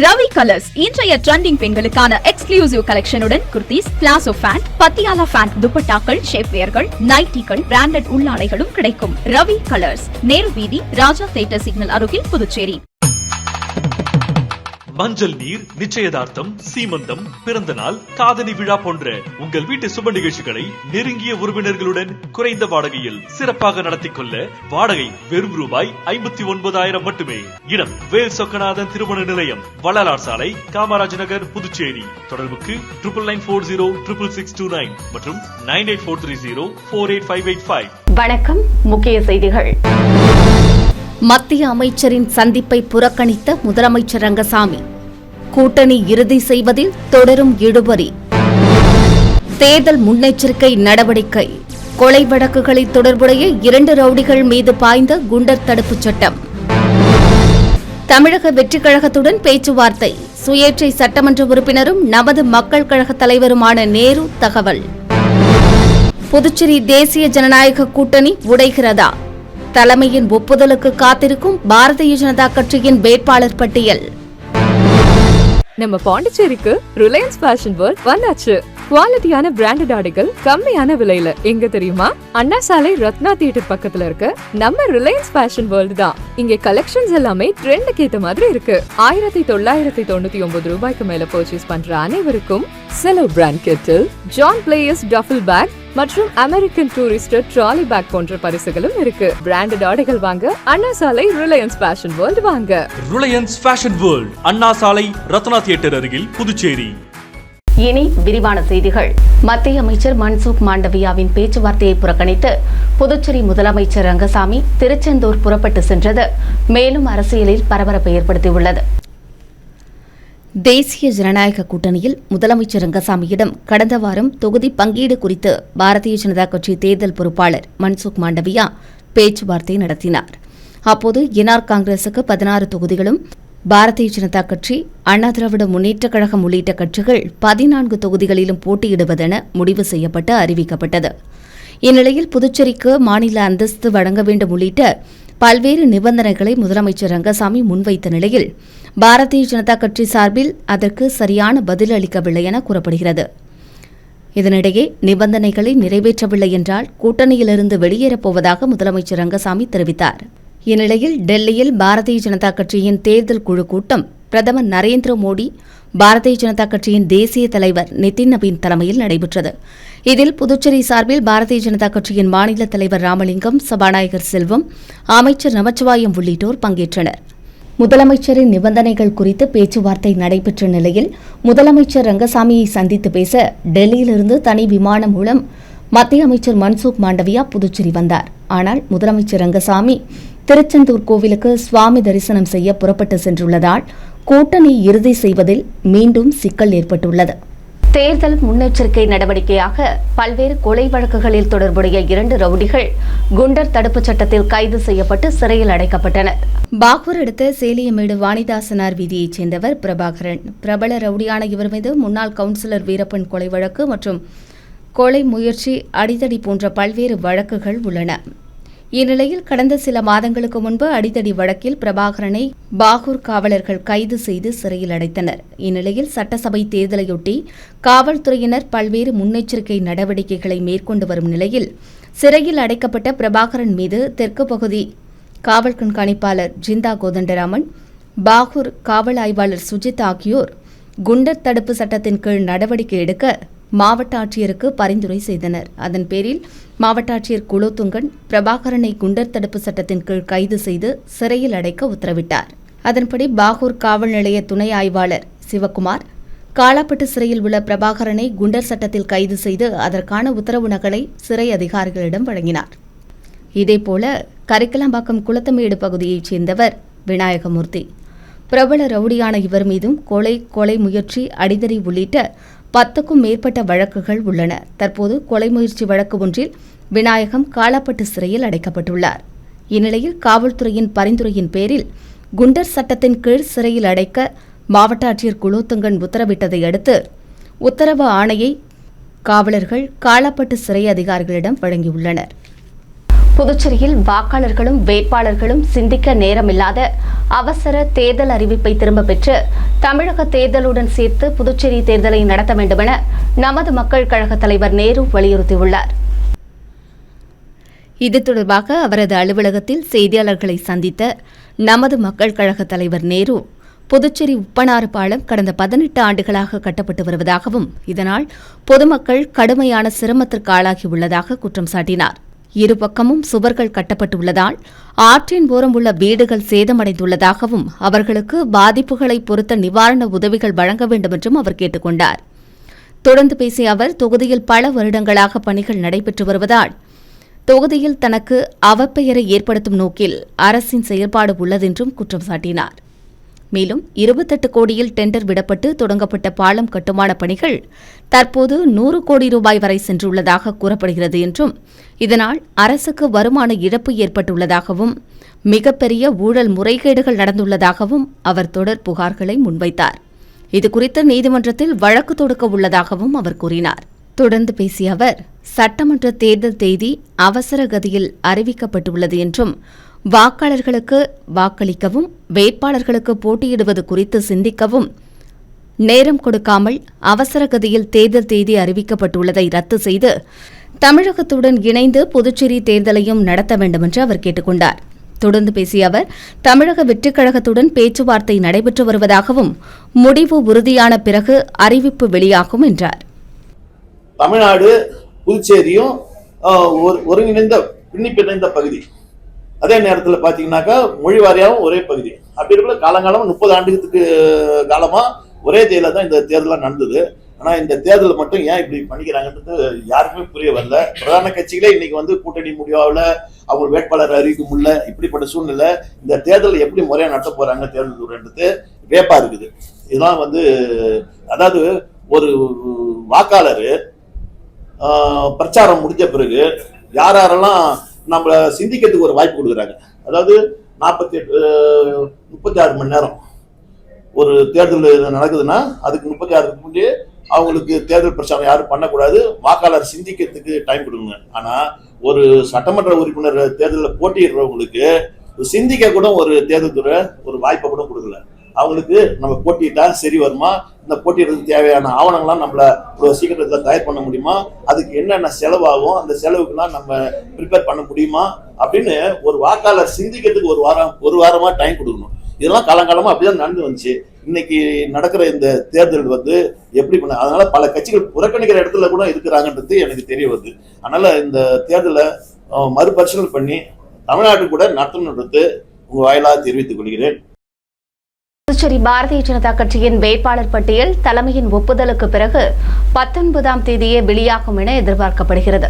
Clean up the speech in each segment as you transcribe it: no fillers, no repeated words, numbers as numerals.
Ravi colours இன்றைய trending பெண்களுக்கான exclusive கலெக்ஷனுடன் kurtis, palazzo pant, Patiala pant, துப்பட்டாக்கள், ஷேப்வேர்கள், நைட்டிகள், பிராண்டட் உள்ளாடைகளும் கிடைக்கும். ரவி கலர்ஸ், நேரு வீதி, ராஜா தியேட்டர் சிக்னல் அருகில், புதுச்சேரி. மஞ்சள் நீர், நிச்சயதார்த்தம், சீமந்தம், பிறந்த நாள், காதணி விழா போன்ற உங்கள் வீட்டு சுப நிகழ்ச்சிகளை நெருங்கிய உறவினர்களுடன் குறைந்த வாடகையில் சிறப்பாக நடத்திக் கொள்ள வாடகை வெறும் ரூபாய் 59,000 மட்டுமே. இடம் வேல் சொக்கநாதன் திருமண நிலையம், வள்ளலார் சாலை, காமராஜ் நகர், புதுச்சேரி. தொடர்புக்கு 99406669 மற்றும் 9843048585. வணக்கம். முக்கிய செய்திகள். மத்திய அமைச்சரின் சந்திப்பை புறக்கணித்த முதலமைச்சர் ரங்கசாமி, கூட்டணி இறுதி செய்வதில் தொடரும் இழுபறி. தேர்தல் முன்னெச்சரிக்கை நடவடிக்கை. கொலை வழக்குகளில் தொடர்புடைய 2 ரவுடிகள் மீது பாய்ந்த குண்டர் தடுப்புச் சட்டம். தமிழக வெற்றிக் கழகத்துடன் பேச்சுவார்த்தை. சுயேட்சை சட்டமன்ற உறுப்பினரும் நமது மக்கள் கழக தலைவருமான நேரு தகவல். புதுச்சேரி தேசிய ஜனநாயக கூட்டணி உடைகிறதா? தலைமையின் ஒப்புதலுக்கு காத்திருக்கும் பாரதிய ஜனதா கட்சியின் வேட்பாளர் பட்டியல். நம்ம பாண்டிச்சேரிக்கு ரிலையன்ஸ் ஃபேஷன் வேர்ல்ட் வந்தாச்சு. குவாலிட்டியான பிராண்டட் ஆடைகள் கம்மியான விலையில. எங்க தெரியுமா? அண்ணா சாலை ரத்னா தியேட்டர் பக்கத்துல இருக்க நம்ம ரிலையன்ஸ் ஃபேஷன் வேர்ல்ட் தான். இங்க கலெக்ஷன்ஸ் எல்லாமே ட்ரெண்டுக்கு ஏத்த மாதிரி இருக்கு. 1999 ரூபாய்க்கு மேல பர்ச்சேஸ் பண்ற அனைவருக்கும் Cello brand kettle, John Players duffel bag மற்றும் அமெரிக்கன் டூரிஸ்டர் ட்ராலி பேக் போன்ற பரிசுகளும் இருக்கு. பிராண்டட் ஆடைகள் வாங்க Anna Salai Reliance fashion world வாங்க. Reliance fashion world, Anna Salai Ratna theatre அருகில், புதுச்சேரி. இனி விரிவான செய்திகள். மத்திய அமைச்சர் மன்சுக் மாண்டவியாவின் பேச்சுவார்த்தையை புறக்கணித்து புதுச்சேரி முதலமைச்சர் ரங்கசாமி திருச்செந்தூர் புறப்பட்டு சென்றது மேலும் அரசியலில் பரபரப்பை ஏற்படுத்தியுள்ளது. தேசிய ஜனநாயக கூட்டணியில் முதலமைச்சர் ரங்கசாமியிடம் கடந்த வாரம் தொகுதி பங்கீடு குறித்து பாரதிய ஜனதா கட்சி தேர்தல் பொறுப்பாளர் மன்சுக் மாண்டவியா பேச்சுவார்த்தை நடத்தினார். அப்போது என்ஆர் காங்கிரசுக்கு 16 தொகுதிகளும், பாரதிய ஜனதா கட்சி, அண்ணா திராவிட முன்னேற்றக் கழகம் உள்ளிட்ட கட்சிகள் 14 தொகுதிகளிலும் போட்டியிடுவதென முடிவு செய்யப்பட்டு அறிவிக்கப்பட்டது. இந்நிலையில் புதுச்சேரிக்கு மாநில அந்தஸ்து வழங்க வேண்டும் உள்ளிட்ட பல்வேறு நிபந்தனைகளை முதலமைச்சர் ரங்கசாமி முன்வைத்த நிலையில் பாரதிய ஜனதா கட்சி சார்பில் அதற்கு சரியான பதில் அளிக்கவில்லை என கூறப்படுகிறது. இதனிடையே நிபந்தனைகளை நிறைவேற்றவில்லை என்றால் கூட்டணியிலிருந்து வெளியேறப் போவதாக முதலமைச்சர் ரங்கசாமி தெரிவித்தார். இந்நிலையில் டெல்லியில் பாரதிய ஜனதா கட்சியின் தேர்தல் குழு கூட்டம் பிரதமர் நரேந்திர மோடி, பாரதிய ஜனதா கட்சியின் தேசிய தலைவர் நிதின் நவீன் தலைமையில் நடைபெற்றது. இதில் புதுச்சேரி சார்பில் பாரதிய ஜனதா கட்சியின் மாநில தலைவர் ராமலிங்கம், சபாநாயகர் செல்வம், அமைச்சர் நமச்சிவாயம் உள்ளிட்டோர் பங்கேற்றனர். முதலமைச்சரின் நிபந்தனைகள் குறித்து பேச்சுவார்த்தை நடைபெற்ற நிலையில் முதலமைச்சர் ரங்கசாமியை சந்தித்து பேச டெல்லியிலிருந்து தனி விமானம் மூலம் மத்திய அமைச்சர் மன்சுக் மாண்டவியா புதுச்சேரி வந்தார். ஆனால் முதலமைச்சர் ரங்கசாமி திருச்செந்தூர் கோவிலுக்கு சுவாமி தரிசனம் செய்ய புறப்பட்டு சென்றுள்ளதால் கூட்டணி இறுதி செய்வதில் மீண்டும் சிக்கல் ஏற்பட்டுள்ளது. தேர்தல் முன்னெச்சரிக்கை நடவடிக்கையாக பல்வேறு கொலை வழக்குகளில் தொடர்புடைய 2 ரவுடிகள் குண்டர் தடுப்புச் சட்டத்தில் கைது செய்யப்பட்டு சிறையில் அடைக்கப்பட்டனர். பாகூர் அடுத்த சேலியமேடு வாணிதாசனார் வீதியைச் சேர்ந்தவர் பிரபாகரன். பிரபல ரவுடியான இவர் மீது முன்னாள் கவுன்சிலர் வீரப்பன் கொலை வழக்கு மற்றும் கொலை முயற்சி, அடிதடி போன்ற பல்வேறு வழக்குகள் உள்ளன. இந்நிலையில் கடந்த சில மாதங்களுக்கு முன்பு அடிதடி வழக்கில் பிரபாகரனை பாகூர் காவலர்கள் கைது செய்து சிறையில் அடைத்தனர். இந்நிலையில் சட்டசபை தேர்தலையொட்டி காவல்துறையினர் பல்வேறு முன்னெச்சரிக்கை நடவடிக்கைகளை மேற்கொண்டு வரும் நிலையில் சிறையில் அடைக்கப்பட்ட பிரபாகரன் மீது தெற்கு பகுதி காவல் கண்காணிப்பாளர் ஜிந்தா கோதண்டராமன், பாகூர் காவல் ஆய்வாளர் சுஜித் ஆகியோர் குண்டர் தடுப்பு சட்டத்தின் கீழ் நடவடிக்கை எடுக்க மாவட்ட ஆட்சியருக்கு பரிந்துரை செய்தனர். அதன் பேரில் மாவட்ட ஆட்சியர் குலோத்துங்கன் பிரபாகரனை குண்டர் தடுப்பு சட்டத்தின் கீழ் கைது செய்து சிறையில் அடைக்க உத்தரவிட்டார். அதன்படி பாகூர் காவல் நிலைய துணை ஆய்வாளர் சிவக்குமார் காலாப்பட்டு சிறையில் உள்ள பிரபாகரனை குண்டர் சட்டத்தில் கைது செய்து அதற்கான உத்தரவு நகலை சிறை அதிகாரிகளிடம் வழங்கினார். இதேபோல கரிக்கலாம்பாக்கம் குளத்தமேடு பகுதியைச் சேர்ந்தவர் விநாயகமூர்த்தி. பிரபல ரவுடியான இவர் மீதும் கொலை முயற்சி, அடிதடி உள்ளிட்ட 10க்கும் மேற்பட்ட வழக்குகள் உள்ளன. தற்போது கொலை முயற்சி வழக்கு ஒன்றில் விநாயகம் காலாப்பட்டு சிறையில் அடைக்கப்பட்டுள்ளார். இந்நிலையில் காவல்துறையின் பரிந்துரையின் பேரில் குண்டர் சட்டத்தின் கீழ் சிறையில் அடைக்க மாவட்ட ஆட்சியர் குலோத்துங்கன் உத்தரவிட்டதை அடுத்து உத்தரவு ஆணையை காவலர்கள் காலாப்பட்டு சிறை அதிகாரிகளிடம் வழங்கியுள்ளனர். புதுச்சேரியில் வாக்காளர்களும் வேட்பாளர்களும் சிந்திக்க நேரமில்லாத அவசர தேர்தல் அறிவிப்பை திரும்பப் பெற்று தமிழக தேர்தலுடன் சேர்த்து புதுச்சேரி தேர்தலை நடத்த வேண்டுமென நமது மக்கள் கழக தலைவர் நேரு வலியுறுத்தியுள்ளார். இது தொடர்பாக அவரது அலுவலகத்தில் செய்தியாளர்களை சந்தித்த நமது மக்கள் கழக தலைவர் நேரு, புதுச்சேரி உப்பனாறு பாலம் கடந்த 18 ஆண்டுகளாக கட்டப்பட்டு வருவதாகவும் இதனால் பொதுமக்கள் கடுமையான சிரமத்திற்கு ஆளாகியுள்ளதாக குற்றம் சாட்டினார். இருபக்கமும் சுவர்கள் கட்டப்பட்டுள்ளதால் ஆற்றின் ஓரம் உள்ள வீடுகள் சேதமடைந்துள்ளதாகவும் அவர்களுக்கு பாதிப்புகளை பொறுத்த நிவாரண உதவிகள் வழங்க வேண்டும் என்றும் அவர் கேட்டுக் கொண்டார். தொடர்ந்து பேசிய அவர், தொகுதியில் பல வருடங்களாக பணிகள் நடைபெற்று வருவதால் தொகுதியில் தனக்கு அவப்பெயரை ஏற்படுத்தும் நோக்கில் அரசின் செயல்பாடு உள்ளதென்றும் குற்றம் சாட்டினார். மேலும் 28 கோடியில் டெண்டர் விடப்பட்டு தொடங்கப்பட்ட பாலம் கட்டுமான பணிகள் தற்போது 100 கோடி ரூபாய் வரை சென்றுள்ளதாக கூறப்படுகிறது என்றும் இதனால் அரசுக்கு வருமான இழப்பு ஏற்பட்டுள்ளதாகவும் மிகப்பெரிய ஊழல் முறைகேடுகள் நடந்துள்ளதாகவும் அவர் தொடர் புகார்களை முன்வைத்தார். இதுகுறித்து நீதிமன்றத்தில் வழக்கு தொடுக்க உள்ளதாகவும் அவர் கூறினார். தொடர்ந்து பேசிய அவர், சட்டமன்ற தேர்தல் தேதி அவசர கதியில் அறிவிக்கப்பட்டுள்ளது என்றும் வாக்காளர்களுக்கு வாக்களிக்கவும் வேட்பாளர்களுக்கு போட்டியிடுவது குறித்து சிந்திக்கவும் நேரம் கொடுக்காமல் அவசர கதியில் தேர்தல் தேதி அறிவிக்கப்பட்டுள்ளதை ரத்து செய்து தமிழகத்துடன் இணைந்து புதுச்சேரி தேர்தலையும் நடத்த வேண்டுமென்று அவர் கேட்டுக் கொண்டார். தொடர்ந்து பேசிய அவர், தமிழக வெற்றிக் கழகத்துடன் பேச்சுவார்த்தை நடைபெற்று வருவதாகவும் முடிவு உறுதியான பிறகு அறிவிப்பு வெளியாகும் என்றார். தமிழ்நாடு புதுச்சேரியும் ஒருங்கிணைந்த பிணைந்த பகுதி. அதே நேரத்தில் பார்த்தீங்கன்னாக்கா மொழி வாரியாகவும் ஒரே பகுதி. அப்படி இருக்கிற காலங்காலமாக 30 ஆண்டுகளுக்கு காலமா ஒரே தேதியில தான் இந்த தேர்தலாம் நடந்தது. ஆனால் இந்த தேர்தல் மட்டும் ஏன் இப்படி பண்ணிக்கிறாங்கன்றது யாருக்குமே புரிய வரல. பிரதான கட்சிகளே இன்னைக்கு கூட்டணி முடிவாவில் அவங்க வேட்பாளர் அறிவிக்க முடியல. இப்படிப்பட்ட சூழ்நிலை இந்த தேர்தல் எப்படி முறையாக நடத்த போறாங்க தேர்தல் துறைன்றது வேப்பா இருக்குது. இதெல்லாம் அதாவது ஒரு வாக்காளர் பிரச்சாரம் முடிஞ்ச பிறகு யாரெல்லாம் நம்மளை சிந்திக்கிறதுக்கு ஒரு வாய்ப்பு கொடுக்குறாங்க. அதாவது 36 மணி நேரம் ஒரு தேர்தல் நடக்குதுன்னா அதுக்கு 36 முன்னே அவங்களுக்கு தேர்தல் பிரச்சாரம் யாரும் பண்ணக்கூடாது, வாக்காளர் சிந்திக்கிறதுக்கு டைம் கொடுங்க. ஆனா ஒரு சட்டமன்ற உறுப்பினர் தேர்தலில் போட்டியிடுறவங்களுக்கு சிந்திக்க கூட ஒரு தேர்தல் துறை ஒரு வாய்ப்பை கூட கொடுக்கல. அவங்களுக்கு நம்ம போட்டிட்டா சரி வருமா, இந்த போட்டியிடுறதுக்கு தேவையான ஆவணங்கள்லாம் நம்மள சீக்கிரத்தில் தயார் பண்ண முடியுமா, அதுக்கு என்னென்ன செலவாகும், அந்த செலவுக்குலாம் நம்ம ப்ரிப்பேர் பண்ண முடியுமா அப்படின்னு ஒரு வாக்காளர் சிந்திக்கிறதுக்கு ஒரு வாரமா டைம் கொடுக்கணும். இதெல்லாம் காலங்காலமா அப்படிதான் நடந்து வந்துச்சு. இன்னைக்கு நடக்கிற இந்த தேர்தல் எப்படி பண்ண, அதனால பல கட்சிகள் புறக்கணிக்கிற இடத்துல கூட இருக்கிறாங்கன்றது எனக்கு தெரிய வருது. அதனால இந்த தேர்தலை மறுபரிசீலனை பண்ணி தமிழ்நாட்டுக்கு கூட நடத்தணுன்றது உங்க வாயிலாக தெரிவித்துக் கொள்கிறேன். புதுச்சேரி பாரதிய ஜனதா கட்சியின் வேட்பாளர் பட்டியல் தலைமையின் ஒப்புதலுக்கு பிறகு 19ஆம் தேதியே வெளியாகும் என எதிர்பார்க்கப்படுகிறது.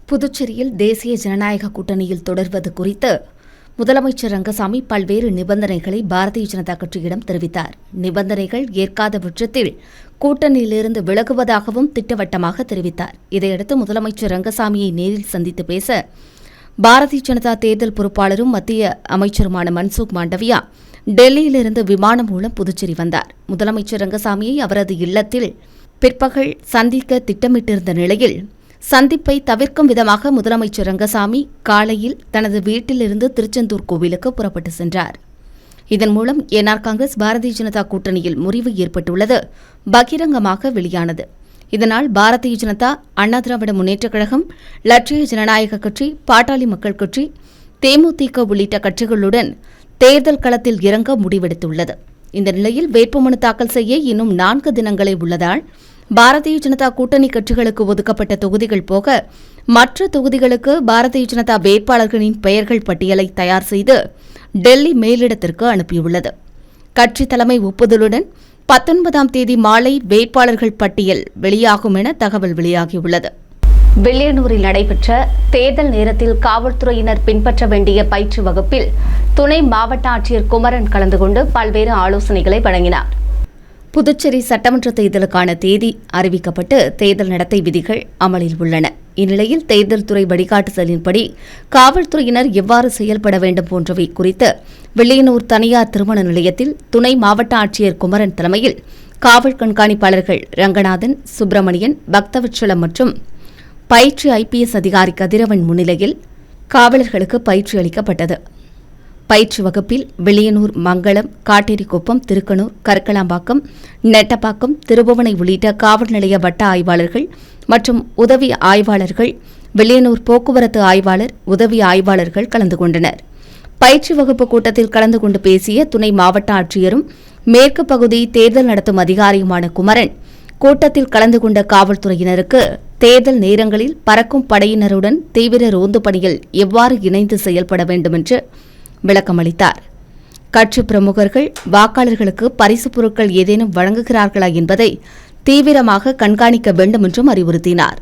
புதுச்சேரியில் தேசிய ஜனநாயக கூட்டணியில் தொடர்வது குறித்து முதலமைச்சர் ரங்கசாமி பல்வேறு நிபந்தனைகளை பாரதிய ஜனதா கட்சியிடம் தெரிவித்தார். நிபந்தனைகள் ஏற்காத பட்சத்தில் கூட்டணியிலிருந்து விலகுவதாகவும் திட்டவட்டமாக தெரிவித்தார். இதையடுத்து முதலமைச்சர் ரங்கசாமியை நேரில் சந்தித்து பேச பாரதிய ஜனதா தேர்தல் பொறுப்பாளரும் மத்திய அமைச்சருமான மன்சுக் மாண்டவியா டெல்லியிலிருந்து விமானம் மூலம் புதுச்சேரி வந்தார். முதலமைச்சர் ரங்கசாமியை அவரது இல்லத்தில் பிற்பகல் சந்திக்க திட்டமிட்டிருந்த நிலையில் சந்திப்பை தவிர்க்கும் விதமாக முதலமைச்சர் ரங்கசாமி காலையில் தனது வீட்டிலிருந்து திருச்செந்தூர் கோவிலுக்கு புறப்பட்டு சென்றார். இதன் மூலம் என்ஆர் காங்கிரஸ் பாரதிய ஜனதா கூட்டணியில் முறிவு ஏற்பட்டுள்ளது பகிரங்கமாக வெளியானது. இதனால் பாரதிய ஜனதா, அண்ணா திராவிட முன்னேற்றக் கழகம், லட்சிய ஜனநாயக கட்சி, பாட்டாளி மக்கள் கட்சி, தேமுதிக உள்ளிட்ட கட்சிகளுடன் தேர்தல் களத்தில் இறங்க முடிவெடுத்துள்ளது. இந்த நிலையில் வேட்புமனு தாக்கல் செய்ய இன்னும் 4 தினங்களே உள்ளதால் பாரதிய ஜனதா கூட்டணி கட்சிகளுக்கு ஒதுக்கப்பட்ட தொகுதிகள் போக மற்ற தொகுதிகளுக்கு பாரதிய ஜனதா வேட்பாளர்களின் பெயர்கள் பட்டியலை தயார் செய்து டெல்லி மேலிடத்திற்கு அனுப்பியுள்ளது. கட்சி தலைமை ஒப்புதலுடன் 19ஆம் தேதி மாலை வேட்பாளர்கள் பட்டியல் வெளியாகும் என தகவல் வெளியாகியுள்ளது. வில்லியனூரில் நடைபெற்ற தேர்தல் நேரத்தில் காவல்துறையினர் பின்பற்ற வேண்டிய பயிற்சி வகுப்பில் துணை மாவட்ட ஆட்சியர் குமரன் கலந்து கொண்டு பல்வேறு ஆலோசனைகளை வழங்கினார். புதுச்சேரி சட்டமன்ற தேர்தலுக்கான தேதி அறிவிக்கப்பட்டு தேர்தல் நடத்தை விதிகள் அமலில் உள்ளன. இந்நிலையில் தேர்தல் துறை வழிகாட்டுதலின்படி காவல்துறையினர் எவ்வாறு செயல்பட வேண்டும் போன்றவை குறித்து வில்லியனூர் தனியார் திருமண நிலையத்தில் துணை மாவட்ட ஆட்சியர் குமரன் தலைமையில் காவல் கண்காணிப்பாளர்கள் ரங்கநாதன், சுப்பிரமணியன், பக்தவச்சலம் மற்றும் பயிற்சி IPS அதிகாரி கதிரவன் முன்னிலையில் காவலர்களுக்கு பயிற்சி அளிக்கப்பட்டது. பயிற்சி வகுப்பில் வில்லியனூர், மங்களம், காட்டேரிக்குப்பம், திருக்கனூர், கற்களாம்பாக்கம், நெட்டப்பாக்கம், திருபுவனை உள்ளிட்ட காவல் நிலைய வட்ட ஆய்வாளர்கள் மற்றும் உதவி ஆய்வாளர்கள், வில்லியனூர் போக்குவரத்து ஆய்வாளர், உதவி ஆய்வாளர்கள் கலந்து கொண்டனர். பயிற்சி வகுப்பு கூட்டத்தில் கலந்து கொண்டு பேசிய துணை மாவட்ட ஆட்சியரும் மேற்கு பகுதி தேர்தல் நடத்தும் அதிகாரியுமான குமரன், கூட்டத்தில் கலந்து கொண்ட காவல்துறையினருக்கு தேர்தல் நேரங்களில் பறக்கும் படையினருடன் தீவிர ரோந்து பணியில் எவ்வாறு இணைந்து செயல்பட வேண்டும் என்று விளக்கமளித்தார். கட்சி பிரமுகர்கள் வாக்காளர்களுக்கு பரிசுப் பொருட்கள் ஏதேனும் வழங்குகிறார்களா என்பதை தீவிரமாக கண்காணிக்க வேண்டும் என்றும் அறிவுறுத்தினார்.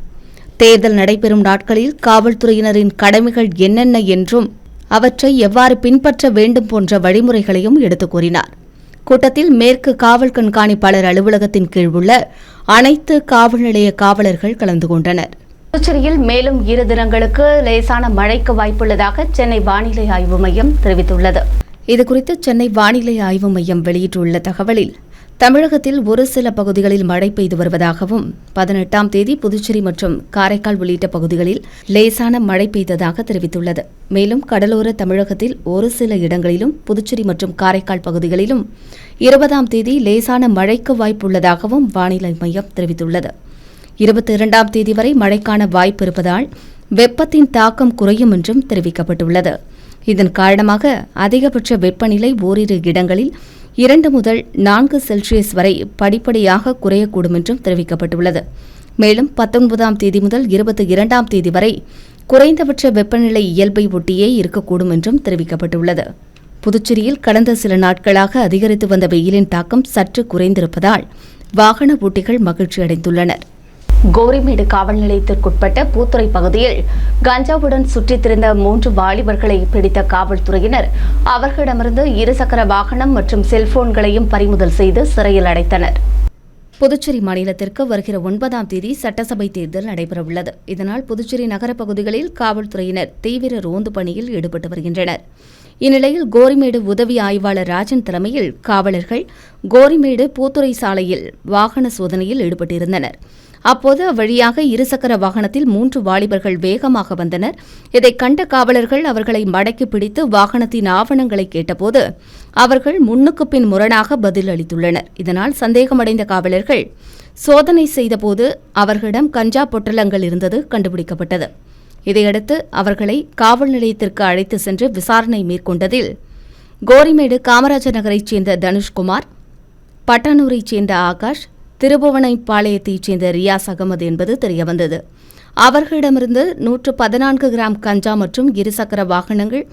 தேர்தல் நடைபெறும் நாட்களில் காவல்துறையினரின் கடமைகள் என்னென்ன என்றும் அவற்றை எவ்வாறு பின்பற்ற வேண்டும் போன்ற வழிமுறைகளையும் எடுத்துக் கூறினார். கூட்டத்தில் மேற்கு காவல் கண்காணிப்பாளர் அலுவலகத்தின் கீழ் உள்ள அனைத்து காவல் நிலைய காவலர்கள் கலந்து கொண்டனர். புதுச்சேரியில் மேலும் 2 தினங்களுக்கு லேசான மழைக்கு வாய்ப்புள்ளதாக சென்னை வானிலை ஆய்வு மையம் தெரிவித்துள்ளது. இதுகுறித்து சென்னை வானிலை ஆய்வு மையம் வெளியிட்டுள்ள தகவலில், தமிழகத்தில் ஒரு சில பகுதிகளில் மழை பெய்து வருவதாகவும் 18ஆம் தேதி புதுச்சேரி மற்றும் காரைக்கால் உள்ளிட்ட பகுதிகளில் லேசான மழை பெய்ததாக தெரிவித்துள்ளது. மேலும் கடலோர தமிழகத்தில் ஒரு சில இடங்களிலும் புதுச்சேரி மற்றும் காரைக்கால் பகுதிகளிலும் 20ஆம் தேதி லேசான மழைக்கு வாய்ப்புள்ளதாகவும் வானிலை மையம் தெரிவித்துள்ளது. 22ஆம் தேதி வரை மழைக்கான வாய்ப்பு இருப்பதால் வெப்பத்தின் தாக்கம் குறையும் என்றும் தெரிவிக்கப்பட்டுள்ளது. இதன் காரணமாக அதிகபட்ச வெப்பநிலை ஓரிரு இடங்களில் 2 முதல் 4 செல்சியஸ் வரை படிப்படியாக குறையக்கூடும் என்றும் தெரிவிக்கப்பட்டுள்ளது. மேலும் 19ஆம் தேதி முதல் 22ஆம் தேதி வரை குறைந்தபட்ச வெப்பநிலை இயல்பை ஒட்டியே இருக்கக்கூடும் என்றும் தெரிவிக்கப்பட்டுள்ளது. புதுச்சேரியில் கடந்த சில நாட்களாக அதிகரித்து வந்த வெயிலின் தாக்கம் சற்று குறைந்திருப்பதால் வாகன ஓட்டிகள் மகிழ்ச்சியடைந்துள்ளனர். கோரிமேடு காவல் நிலையத்திற்குட்பட்ட பூத்துறை பகுதியில் கஞ்சாவுடன் சுற்றித் திரிந்த 3 வாலிபர்களை பிடித்த காவல்துறையினர் அவர்களிடமிருந்து 2 சக்கர வாகனம் மற்றும் செல்போன்களையும் பறிமுதல் செய்து சிறையில் அடைத்தனர். புதுச்சேரி மாநிலத்திற்கு வருகிற 9ஆம் தேதி சட்டசபை தேர்தல் நடைபெறவுள்ளது. இதனால் புதுச்சேரி நகர பகுதிகளில் காவல்துறையினர் தீவிர ரோந்து பணியில் ஈடுபட்டு வருகின்றனர். இந்நிலையில் கோரிமேடு உதவி ஆய்வாளர் ராஜன் தலைமையில் காவலர்கள் கோரிமேடு பூத்துறை சாலையில் வாகன சோதனையில் ஈடுபட்டிருந்தனர். அப்போது அவ்வழியாக 2 சக்கர வாகனத்தில் 3 வாலிபர்கள் வேகமாக வந்தனர். இதைக் கண்ட காவலர்கள் அவர்களை மடக்கி பிடித்து வாகனத்தின் ஆவணங்களை கேட்டபோது அவர்கள் முன்னுக்கு பின் முரணாக பதில் அளித்துள்ளனர். இதனால் சந்தேகமடைந்த காவலர்கள் சோதனை செய்தபோது அவர்களிடம் கஞ்சா பொட்டலங்கள் இருந்தது கண்டுபிடிக்கப்பட்டது. இதையடுத்து அவர்களை காவல் நிலையத்திற்கு அழைத்து சென்று விசாரணை மேற்கொண்டதில் கோரிமேடு காமராஜர் நகரைச் சேர்ந்த தனுஷ்குமார், பட்டானூரைச் சேர்ந்த ஆகாஷ், திருபுவனைப்பாளையத்தைச் சேர்ந்த ரியாஸ் அகமது என்பது தெரியவந்தது. அவர்களிடமிருந்து 114 கிராம் கஞ்சா மற்றும் 2 சக்கர வாகனங்கள்,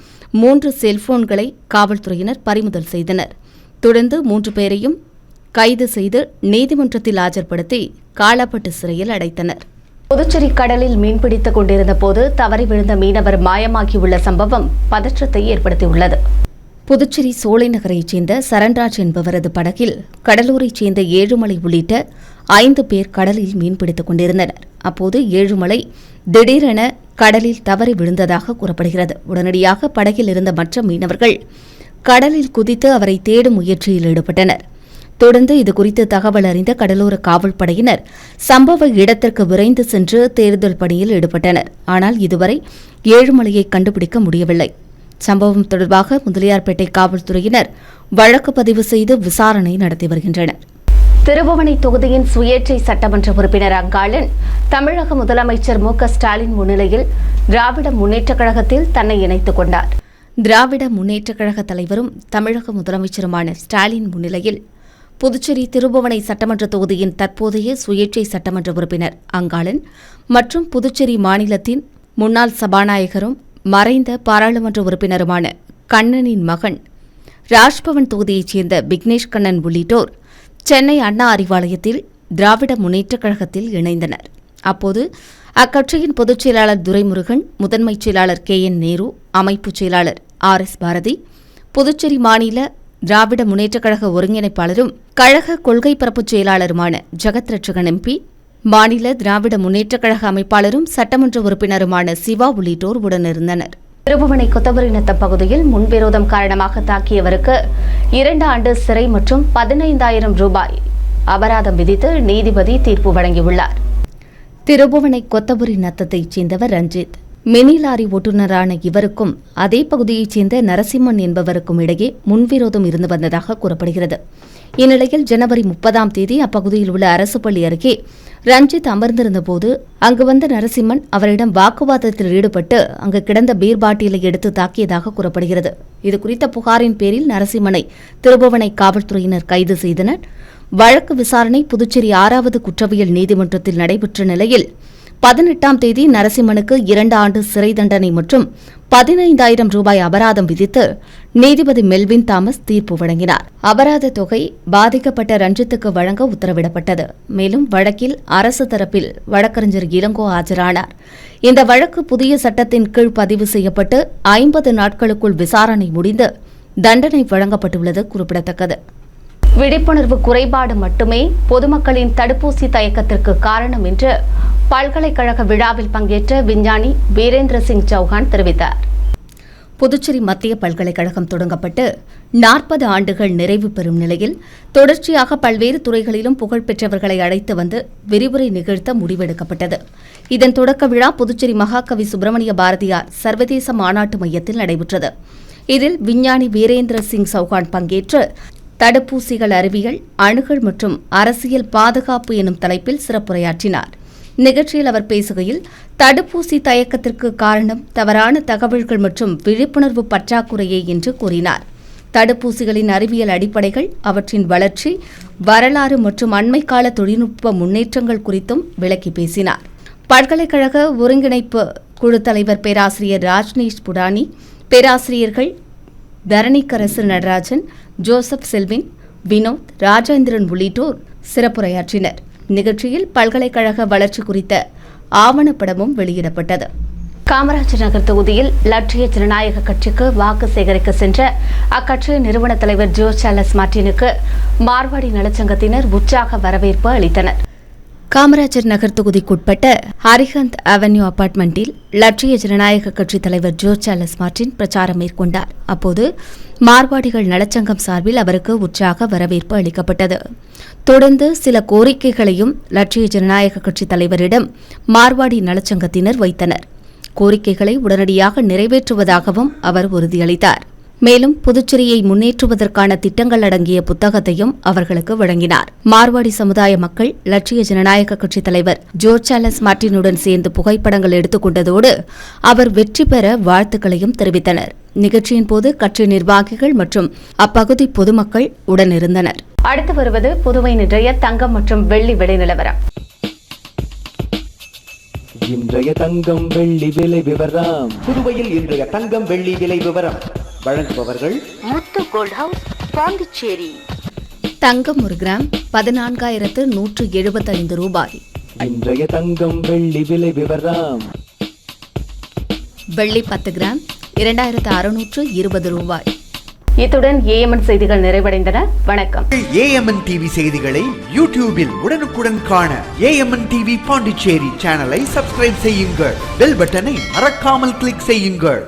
3 செல்போன்களை காவல்துறையினர் பறிமுதல் செய்தனர். தொடர்ந்து 3 பேரையும் கைது செய்து நீதிமன்றத்தில் ஆஜர்படுத்தி காலாப்பட்டு சிறையில் அடைத்தனர். புதுச்சேரி கடலில் மீன்பிடித்துக் கொண்டிருந்த போது தவறி விழுந்த மீனவர் மாயமாகியுள்ள சம்பவம் பதற்றத்தை ஏற்படுத்தியுள்ளது. புதுச்சேரி சோலை நகரைச் சேர்ந்த சரண்ராஜ் என்பவரது படகில் கடலூரைச் சேர்ந்த ஏழுமலை உள்ளிட்ட 5 பேர் கடலில் மீன்பிடித்துக் கொண்டிருந்தனர். அப்போது ஏழுமலை திடீரென கடலில் தவறி விழுந்ததாக கூறப்படுகிறது. உடனடியாக படகில் இருந்த மற்ற மீனவர்கள் கடலில் குதித்து அவரை தேடும் முயற்சியில் ஈடுபட்டனர். தொடர்ந்து இதுகுறித்து தகவல் அறிந்த கடலோர காவல்படையினர் சம்பவ இடத்திற்கு விரைந்து சென்று தேடுதல் பணியில் ஈடுபட்டனர். ஆனால் இதுவரை ஏழுமலையை கண்டுபிடிக்க முடியவில்லை. சம்பவம் தொடர்பாக முதலியார்பேட்டை காவல்துறையினர் வழக்கு பதிவு செய்து விசாரணை நடத்தி வருகின்றனர். திருபுவனை தொகுதியின் சுயேட்சை சட்டமன்ற உறுப்பினர் அங்காளன் தமிழக முதலமைச்சர் மு.க.ஸ்டாலின் முன்னிலையில் திராவிட முன்னேற்றக் கழகத்தில் தன்னை இணைத்துக் கொண்டார். திராவிட முன்னேற்றக் கழக தலைவரும் தமிழக முதலமைச்சருமான ஸ்டாலின் முன்னிலையில் புதுச்சேரி திருபுவனை சட்டமன்ற தொகுதியின் தற்போதைய சுயேட்சை சட்டமன்ற உறுப்பினர் அங்காளன் மற்றும் புதுச்சேரி மாநிலத்தின் முன்னாள் சபாநாயகரும் மறைந்த பாராளுமன்ற உறுப்பினருமான கண்ணனின் மகன் ராஜ்பவன் தொகுதியைச் சேர்ந்த விக்னேஷ் கண்ணன் உள்ளிட்டோர் சென்னை அண்ணா அறிவாலயத்தில் திராவிட முன்னேற்றக் கழகத்தில் இணைந்தனர். அப்போது அக்கட்சியின் பொதுச் செயலாளர் துரைமுருகன், முதன்மைச் செயலாளர் கே.என். நேரு, அமைப்புச் செயலாளர் R.S. பாரதி, புதுச்சேரி மாநில திராவிட முன்னேற்றக் கழக ஒருங்கிணைப்பாளரும் கழக கொள்கை பரப்புச் செயலாளருமான ஜெகத் ரட்சகன் MP, மாநில திராவிட முன்னேற்றக் கழக அமைப்பாளரும் சட்டமன்ற உறுப்பினருமான சிவா உள்ளிட்டோர் உடனிருந்தனர். திருபுவனை கொத்தவரிநத்தம் பகுதியில் முன்விரோதம் காரணமாக தாக்கியவருக்கு 2 ஆண்டு சிறை மற்றும் 15,000 ரூபாய் அபராதம் விதித்து நீதிபதி தீர்ப்பு வழங்கியுள்ளார். திருபுவனை கொத்தபுரி நத்தத்தைச் சேர்ந்தவர் ரஞ்சித். மினி லாரி ஓட்டுநரான இவருக்கும் அதே பகுதியைச் சேர்ந்த நரசிம்மன் என்பவருக்கும் இடையே முன்விரோதம் இருந்து வந்ததாக கூறப்படுகிறது. இந்நிலையில் ஜனவரி 30ஆம் தேதி அப்பகுதியில் உள்ள அரசு பள்ளி அருகே ரஞ்சித் அமர்ந்திருந்தபோது அங்கு வந்த நரசிம்மன் அவரிடம் வாக்குவாதத்தில் ஈடுபட்டு அங்கு கிடந்த பீர் பாட்டிலை எடுத்து தாக்கியதாக கூறப்படுகிறது. இதுகுறித்த புகாரின் பேரில் நரசிம்மனை திருபுவனை காவல்துறையினர் கைது செய்தனர். வழக்கு விசாரணை புதுச்சேரி 6வது குற்றவியல் நீதிமன்றத்தில் நடைபெற்ற நிலையில் 18ஆம் தேதி நரசிம்மனுக்கு 2 ஆண்டு சிறை தண்டனை மற்றும் 15,000 ரூபாய் அபராதம் விதித்து நீதிபதி மெல்வின் தாமஸ் தீர்ப்பு வழங்கினார். அபராத தொகை பாதிக்கப்பட்ட ரஞ்சித்துக்கு வழங்க உத்தரவிடப்பட்டது. மேலும் வழக்கில் அரசு தரப்பில் வழக்கறிஞர் இளங்கோ ஆஜரானார். இந்த வழக்கு புதிய சட்டத்தின் கீழ் பதிவு செய்யப்பட்டு 50 நாட்களுக்குள் விசாரணை முடிந்து தண்டனை வழங்கப்பட்டுள்ளது குறிப்பிடத்தக்கது. விழிப்புணர்வு குறைபாடு மட்டுமே பொதுமக்களின் தடுப்பூசி தயக்கத்திற்கு காரணம் என்று பல்கலைக்கழக விழாவில் பங்கேற்ற விஞ்ஞானி வீரேந்திர சிங் சௌஹான் தெரிவித்தார். புதுச்சேரி மத்திய பல்கலைக்கழகம் தொடங்கப்பட்டு 40 ஆண்டுகள் நிறைவு பெறும் நிலையில் தொடர்ச்சியாக பல்வேறு துறைகளிலும் புகழ்பெற்றவர்களை அழைத்து வந்து விரிவுரை நிகழ்த்த முடிவெடுக்கப்பட்டது. இதன் தொடக்க விழா புதுச்சேரி மகாகவி சுப்பிரமணிய பாரதியார் சர்வதேச மாநாட்டு மையத்தில் நடைபெற்றது. இதில் விஞ்ஞானி வீரேந்திர சிங் சௌஹான் பங்கேற்று தடுப்பூசிகள் அறிவியல், அணுகல் மற்றும் அரசியல் பாதுகாப்பு எனும் தலைப்பில் சிறப்புரையாற்றினார். நிகழ்ச்சியில் அவர் பேசுகையில், தடுப்பூசி தயக்கத்திற்கு காரணம் தவறான தகவல்கள் மற்றும் விழிப்புணர்வு பற்றாக்குறையே என்று கூறினார். தடுப்பூசிகளின் அறிவியல் அடிப்படைகள், அவற்றின் வளர்ச்சி, வரலாறு மற்றும் அண்மைக்கால தொழில்நுட்ப முன்னேற்றங்கள் குறித்தும் விளக்கி பேசினார். பல்கலைக்கழக ஒருங்கிணைப்பு குழு தலைவர் பேராசிரியர் ராஜ்னேஷ் புடானி, பேராசிரியர்கள் தரணிக்கரசு நடராஜன், ஜோசப் செல்வின், வினோத், ராஜேந்திரன் உள்ளிட்டோர் சிறப்புரையாற்றினர். நிகழ்ச்சியில் பல்கலைக்கழக வளர்ச்சி குறித்த ஆவணப்படமும் வெளியிடப்பட்டது. காமராஜர் நகர் தொகுதியில் லட்சிய ஜனநாயக கட்சிக்கு வாக்கு சேகரிக்க சென்ற அக்கட்சியின் நிறுவன தலைவர் ஜோ சார்லஸ் மார்டினுக்கு மார்வாடி நலச்சங்கத்தினர் உற்சாக வரவேற்பு அளித்தனர். காமராஜர் நகர் தொகுதிக்குட்பட்ட ஹரிஹந்த் அவென்யூ அபார்ட்மெண்டில் லட்சிய ஜனநாயக கட்சித் தலைவர் ஜோ சார்லஸ் மார்டின் பிரச்சாரம் மேற்கொண்டார். அப்போது மார்வாடிகள் நலச்சங்கம் சார்பில் அவருக்கு உற்சாக வரவேற்பு அளிக்கப்பட்டது. தொடர்ந்து சில கோரிக்கைகளையும் லட்சிய ஜனநாயக கட்சித் தலைவரிடம் மார்வாடி நலச்சங்கத்தினர் வைத்தனர். கோரிக்கைகளை உடனடியாக நிறைவேற்றுவதாகவும் அவர் உறுதியளித்தார். மேலும் புதுச்சேரியை முன்னேற்றுவதற்கான திட்டங்கள் அடங்கிய புத்தகத்தையும் அவர்களுக்கு வழங்கினார். மார்வாடி சமுதாய மக்கள் லட்சிய ஜனநாயக கட்சித் தலைவர் ஜோ சார்லஸ் மார்டினுடன் சேர்ந்து புகைப்படங்கள் எடுத்துக் கொண்டதோடு அவர் வெற்றி பெற வாழ்த்துக்களையும் தெரிவித்தனர். நிகழ்ச்சியின் போது கட்சி நிர்வாகிகள் மற்றும் அப்பகுதி பொதுமக்கள் உடனிருந்தனர். அடுத்து வருவது புதுவை இன்றைய தங்கம் மற்றும் வெள்ளி விலை நிலவரம். இன்றைய தங்கம் வெள்ளி விலை விவரம். புதுவையில் இன்றைய தங்கம் வெள்ளி விலை விவரம் வழங்குபவர்கள் முத்து கோல்ட் ஹவுஸ், பாண்டிச்சேரி. தங்கம் 1 கிராம் 14,175 ரூபாய். இன்றைய தங்கம் வெள்ளி விலை விவரம். வெள்ளி 10 கிராம் 2,620 ரூபாய். இத்துடன் ஏஎம்என் செய்திகள் நிறைவடைந்தன. வணக்கம். ஏஎம்என் டிவி செய்திகளை யூடியூபில் உடனுக்குடன் காண ஏஎம்என் டிவி பாண்டிச்சேரி சேனலை சப்ஸ்கிரைப் செய்யுங்கள். பெல் பட்டனை மறக்காமல் கிளிக் செய்யுங்கள்.